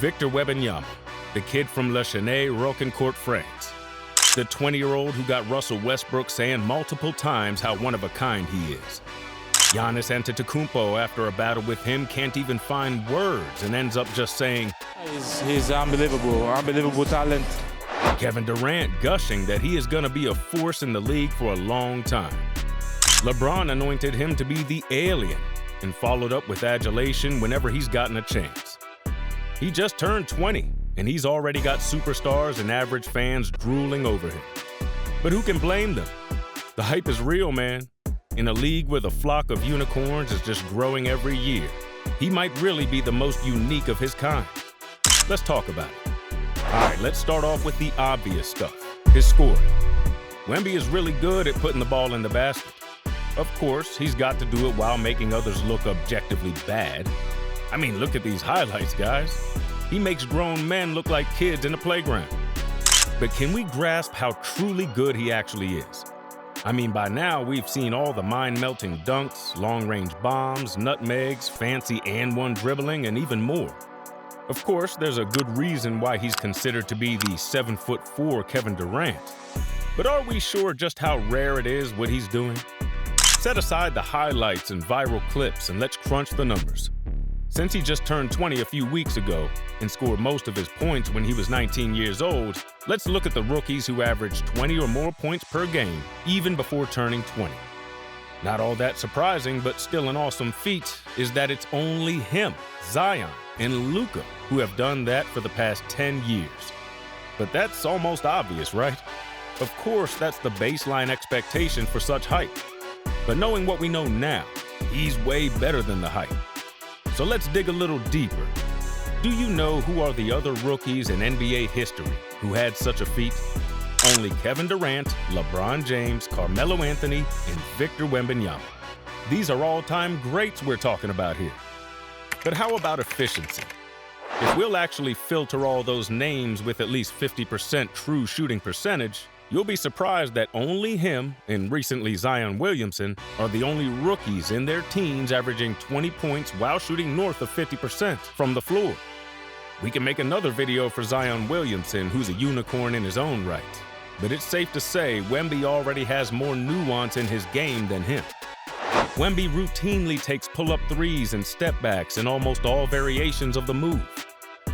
Victor Webanyama, the kid from Le Chesnay-Rocancourt, France. The 20-year-old who got Russell Westbrook saying multiple times how one of a kind he is. Giannis Antetokounmpo, after a battle with him, can't even find words and ends up just saying, He's unbelievable talent. Kevin Durant gushing that he is going to be a force in the league for a long time. LeBron anointed him to be the alien and followed up with adulation whenever he's gotten a chance. He just turned 20, and he's already got superstars and average fans drooling over him. But who can blame them? The hype is real, man. In a league where the flock of unicorns is just growing every year, he might really be the most unique of his kind. Let's talk about it. All right, let's start off with the obvious stuff, his scoring. Wemby is really good at putting the ball in the basket. Of course, he's got to do it while making others look objectively bad. I mean, look at these highlights, guys. He makes grown men look like kids in a playground. But can we grasp how truly good he actually is? I mean, by now, we've seen all the mind-melting dunks, long-range bombs, nutmegs, fancy and-one dribbling, and even more. Of course, there's a good reason why he's considered to be the 7'4" Kevin Durant. But are we sure just how rare it is what he's doing? Set aside the highlights and viral clips and let's crunch the numbers. Since he just turned 20 a few weeks ago and scored most of his points when he was 19 years old, let's look at the rookies who averaged 20 or more points per game even before turning 20. Not all that surprising, but still an awesome feat, is that it's only him, Zion, and Luka who have done that for the past 10 years. But that's almost obvious, right? Of course, that's the baseline expectation for such hype. But knowing what we know now, he's way better than the hype. So let's dig a little deeper. Do you know who are the other rookies in NBA history who had such a feat? Only Kevin Durant, LeBron James, Carmelo Anthony, and Victor Wembanyama. These are all-time greats we're talking about here. But how about efficiency? If we'll actually filter all those names with at least 50% true shooting percentage, you'll be surprised that only him, and recently Zion Williamson, are the only rookies in their teens averaging 20 points while shooting north of 50% from the floor. We can make another video for Zion Williamson, who's a unicorn in his own right. But it's safe to say Wemby already has more nuance in his game than him. Wemby routinely takes pull-up threes and step-backs in almost all variations of the move.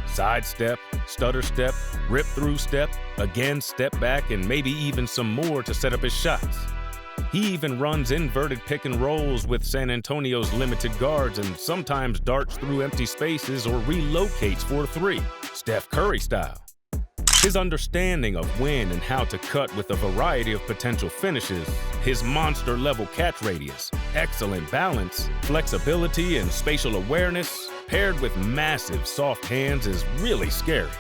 Side step, stutter step, rip-through step, again step back, and maybe even some more to set up his shots. He even runs inverted pick and rolls with San Antonio's limited guards and sometimes darts through empty spaces or relocates for a three, Steph Curry style. His understanding of when and how to cut with a variety of potential finishes, his monster-level catch radius, excellent balance, flexibility, and spatial awareness, paired with massive soft hands, is really scary.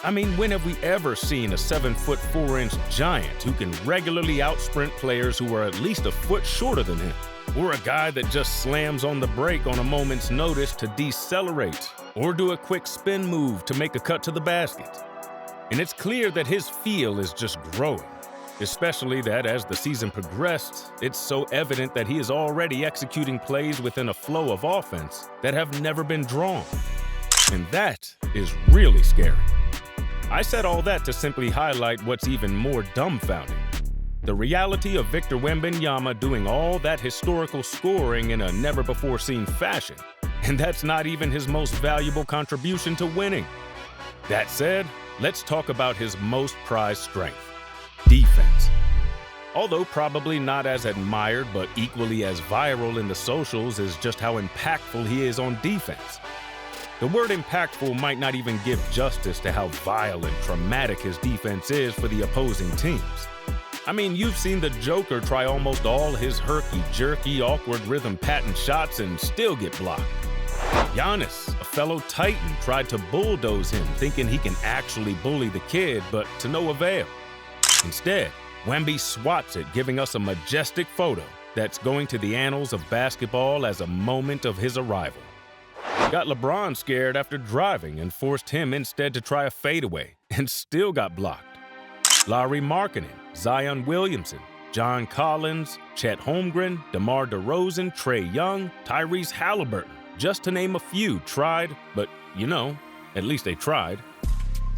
I mean, when have we ever seen a 7'4" giant who can regularly outsprint players who are at least a foot shorter than him? Or a guy that just slams on the brake on a moment's notice to decelerate, or do a quick spin move to make a cut to the basket? And it's clear that his feel is just growing, especially that as the season progressed, it's so evident that he is already executing plays within a flow of offense that have never been drawn. And that is really scary. I said all that to simply highlight what's even more dumbfounding. The reality of Victor Wembanyama doing all that historical scoring in a never-before-seen fashion. And that's not even his most valuable contribution to winning. That said, let's talk about his most prized strength, defense. Although probably not as admired but equally as viral in the socials is just how impactful he is on defense. The word impactful might not even give justice to how vile and traumatic his defense is for the opposing teams. I mean, you've seen the Joker try almost all his herky-jerky, awkward rhythm patent shots and still get blocked. Giannis, a fellow Titan, tried to bulldoze him, thinking he can actually bully the kid, but to no avail. Instead, Wemby swats it, giving us a majestic photo that's going to the annals of basketball as a moment of his arrival. Got LeBron scared after driving and forced him instead to try a fadeaway, and still got blocked. Lauri Markkanen, Zion Williamson, John Collins, Chet Holmgren, DeMar DeRozan, Trae Young, Tyrese Halliburton, just to name a few, tried, but, At least they tried.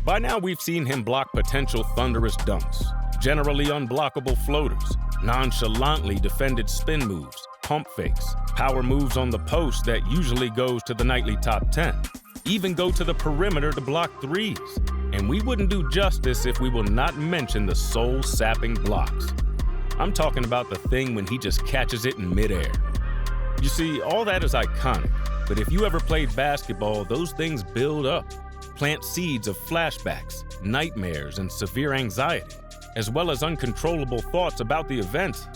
By now, we've seen him block potential thunderous dunks, generally unblockable floaters, nonchalantly defended spin moves, pump fakes, power moves on the post that usually goes to the nightly top 10, even go to the perimeter to block threes. And we wouldn't do justice if we will not mention the soul-sapping blocks. I'm talking about the thing when he just catches it in midair. You see, all that is iconic, but if you ever played basketball, those things build up, plant seeds of flashbacks, nightmares, and severe anxiety, as well as uncontrollable thoughts about the event.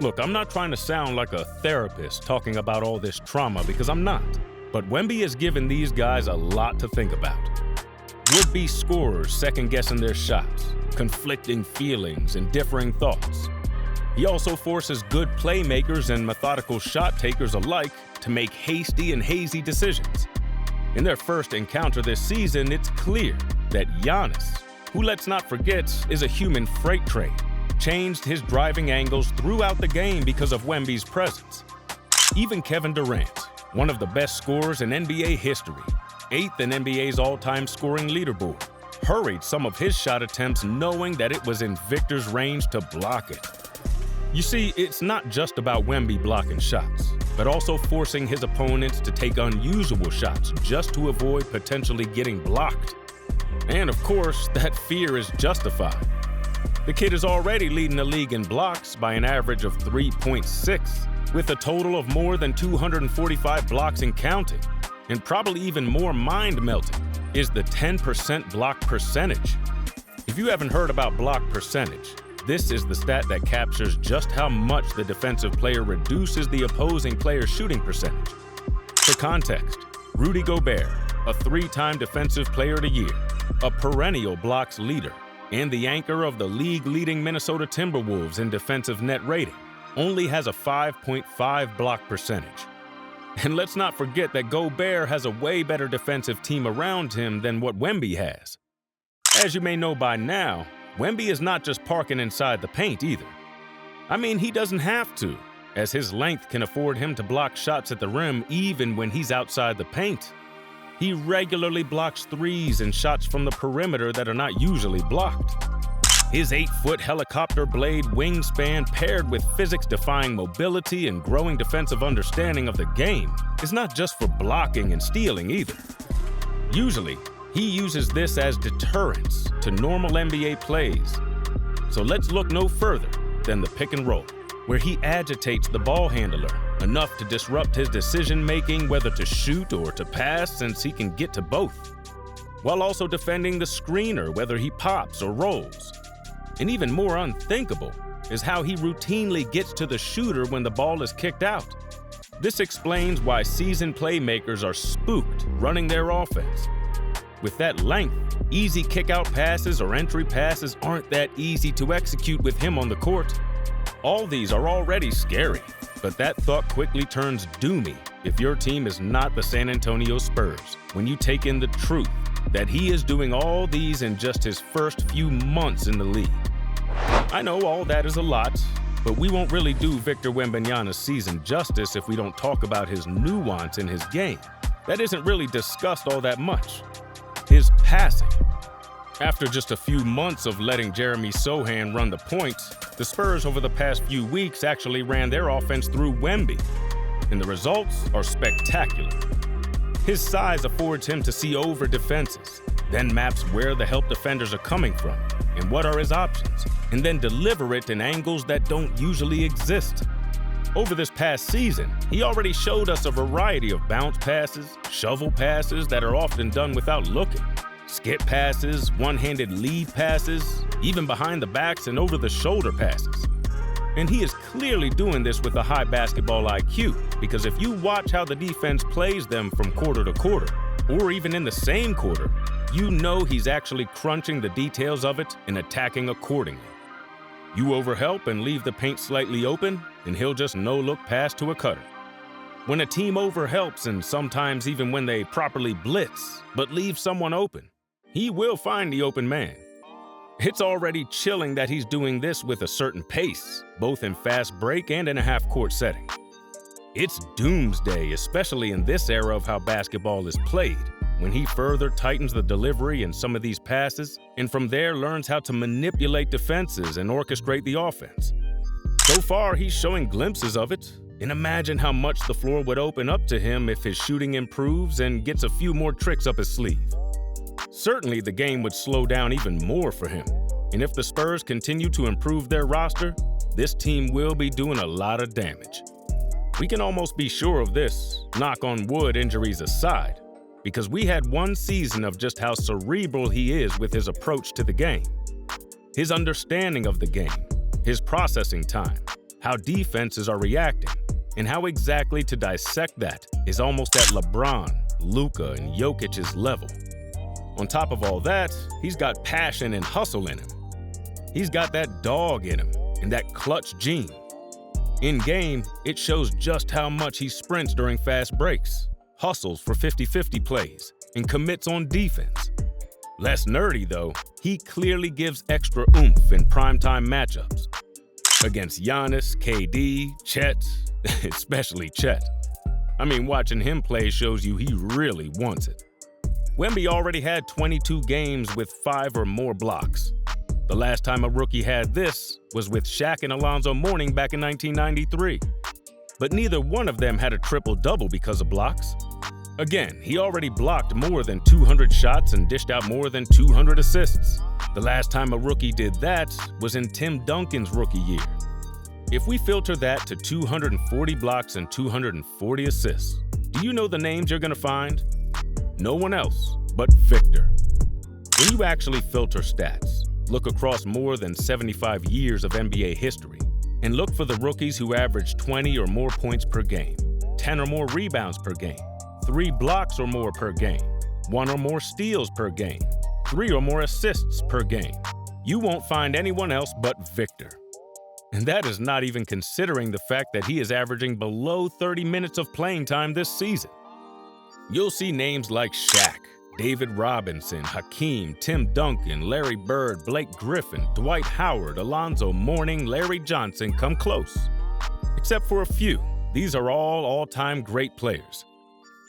Look, I'm not trying to sound like a therapist talking about all this trauma, because I'm not. But Wemby has given these guys a lot to think about. Would-be scorers second-guessing their shots, conflicting feelings, and differing thoughts. He also forces good playmakers and methodical shot-takers alike to make hasty and hazy decisions. In their first encounter this season, it's clear that Giannis, who let's not forget is a human freight train, changed his driving angles throughout the game because of Wemby's presence. Even Kevin Durant, one of the best scorers in NBA history, 8th in NBA's all-time scoring leaderboard, hurried some of his shot attempts knowing that it was in Victor's range to block it. You see, it's not just about Wemby blocking shots, but also forcing his opponents to take unusual shots just to avoid potentially getting blocked. And of course, that fear is justified. The kid is already leading the league in blocks by an average of 3.6, with a total of more than 245 blocks and counting. And probably even more mind-melting is the 10% block percentage. If you haven't heard about block percentage, this is the stat that captures just how much the defensive player reduces the opposing player's shooting percentage. For context, Rudy Gobert, a 3-time Defensive Player of the Year, a perennial blocks leader, and the anchor of the league-leading Minnesota Timberwolves in defensive net rating, only has a 5.5 block percentage. And let's not forget that Gobert has a way better defensive team around him than what Wemby has. As you may know by now, Wemby is not just parking inside the paint either. I mean, he doesn't have to, as his length can afford him to block shots at the rim even when he's outside the paint. He regularly blocks threes and shots from the perimeter that are not usually blocked. His 8-foot helicopter blade wingspan paired with physics-defying mobility and growing defensive understanding of the game is not just for blocking and stealing either. Usually, he uses this as deterrence to normal NBA plays. So let's look no further than the pick and roll, where he agitates the ball handler enough to disrupt his decision-making whether to shoot or to pass, since he can get to both, while also defending the screener whether he pops or rolls. And even more unthinkable is how he routinely gets to the shooter when the ball is kicked out. This explains why seasoned playmakers are spooked running their offense. With that length, easy kick-out passes or entry passes aren't that easy to execute with him on the court. All these are already scary, but that thought quickly turns doomy if your team is not the San Antonio Spurs, when you take in the truth that he is doing all these in just his first few months in the league. I know all that is a lot, but we won't really do Victor Wembanyama's season justice if we don't talk about his nuance in his game. That isn't really discussed all that much. His passing. After just a few months of letting Jeremy Sohan run the point, the Spurs over the past few weeks actually ran their offense through Wemby, and the results are spectacular. His size affords him to see over defenses, then maps where the help defenders are coming from and what are his options, and then deliver it in angles that don't usually exist. Over this past season, he already showed us a variety of bounce passes, shovel passes that are often done without looking, skip passes, one-handed lead passes, even behind the backs and over-the-shoulder passes. And he is clearly doing this with a high basketball IQ, because if you watch how the defense plays them from quarter to quarter, or even in the same quarter, you know he's actually crunching the details of it and attacking accordingly. You overhelp and leave the paint slightly open, and he'll just no-look pass to a cutter. When a team overhelps, and sometimes even when they properly blitz, but leave someone open, he will find the open man. It's already chilling that he's doing this with a certain pace, both in fast break and in a half-court setting. It's doomsday, especially in this era of how basketball is played, when he further tightens the delivery in some of these passes, and from there learns how to manipulate defenses and orchestrate the offense. So far, he's showing glimpses of it, and imagine how much the floor would open up to him if his shooting improves and gets a few more tricks up his sleeve. Certainly, the game would slow down even more for him, and if the Spurs continue to improve their roster, this team will be doing a lot of damage. We can almost be sure of this, knock on wood, injuries aside, because we had one season of just how cerebral he is with his approach to the game. His understanding of the game, his processing time, how defenses are reacting, and how exactly to dissect that is almost at LeBron, Luka, and Jokic's level. On top of all that, he's got passion and hustle in him. He's got that dog in him and that clutch gene. In game, it shows just how much he sprints during fast breaks, hustles for 50-50 plays, and commits on defense. Less nerdy though, he clearly gives extra oomph in primetime matchups. Against Giannis, KD, Chet, especially Chet. I mean, watching him play shows you he really wants it. Wemby already had 22 games with 5 or more blocks. The last time a rookie had this was with Shaq and Alonzo Mourning back in 1993. But neither one of them had a triple-double because of blocks. Again, he already blocked more than 200 shots and dished out more than 200 assists. The last time a rookie did that was in Tim Duncan's rookie year. If we filter that to 240 blocks and 240 assists, do you know the names you're going to find? No one else but Victor. When you actually filter stats, look across more than 75 years of NBA history, and look for the rookies who average 20 or more points per game, 10 or more rebounds per game, 3 blocks or more per game, 1 or more steals per game, 3 or more assists per game. You won't find anyone else but Victor. And that is not even considering the fact that he is averaging below 30 minutes of playing time this season. You'll see names like Shaq, David Robinson, Hakeem, Tim Duncan, Larry Bird, Blake Griffin, Dwight Howard, Alonzo Mourning, Larry Johnson come close. Except for a few, these are all-time great players.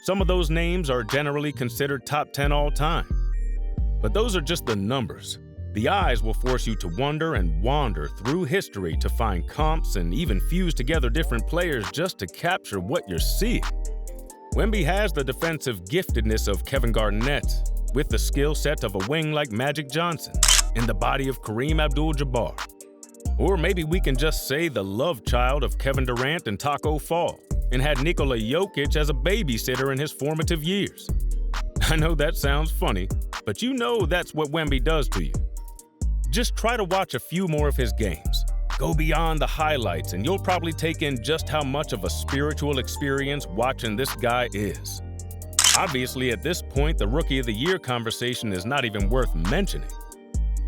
Some of those names are generally considered top 10 all time. But those are just the numbers. The eyes will force you to wonder and wander through history to find comps and even fuse together different players just to capture what you're seeing. Wemby has the defensive giftedness of Kevin Garnett, with the skill set of a wing like Magic Johnson, and the body of Kareem Abdul-Jabbar. Or maybe we can just say the love child of Kevin Durant and Taco Fall, and had Nikola Jokic as a babysitter in his formative years. I know that sounds funny, but you know that's what Wemby does to you. Just try to watch a few more of his games. Go beyond the highlights and you'll probably take in just how much of a spiritual experience watching this guy is. Obviously, at this point, the Rookie of the Year conversation is not even worth mentioning.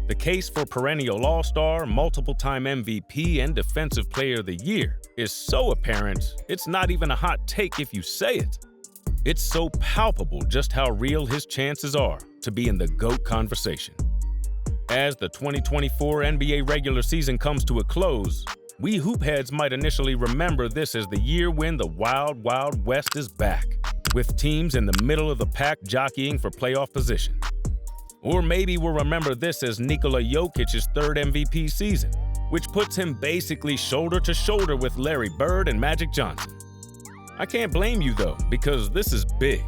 The case for perennial All-Star, multiple-time MVP, and Defensive Player of the Year is so apparent, it's not even a hot take if you say it. It's so palpable just how real his chances are to be in the GOAT conversation. As the 2024 NBA regular season comes to a close, we hoopheads might initially remember this as the year when the Wild Wild West is back, with teams in the middle of the pack jockeying for playoff position. Or maybe we'll remember this as Nikola Jokic's 3rd MVP season, which puts him basically shoulder to shoulder with Larry Bird and Magic Johnson. I can't blame you though, because this is big,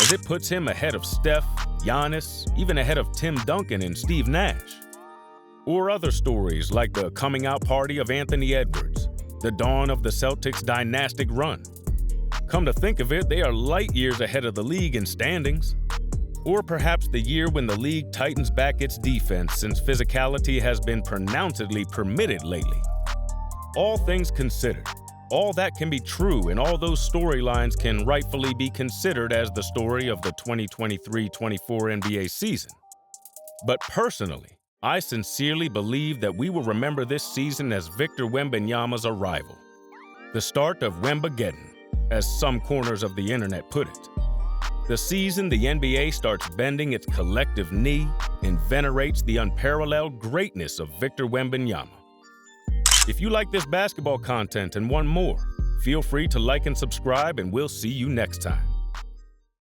as it puts him ahead of Steph, Giannis, even ahead of Tim Duncan and Steve Nash. Or other stories like the coming out party of Anthony Edwards, the dawn of the Celtics' dynastic run. Come to think of it, they are light years ahead of the league in standings. Or perhaps the year when the league tightens back its defense since physicality has been pronouncedly permitted lately. All things considered, all that can be true and all those storylines can rightfully be considered as the story of the 2023-24 NBA season. But personally, I sincerely believe that we will remember this season as Victor Wembanyama's arrival. The start of Wembageddon, as some corners of the internet put it. The season the NBA starts bending its collective knee and venerates the unparalleled greatness of Victor Wembanyama. If you like this basketball content and want more, Feel free to like and subscribe, and we'll see you next time.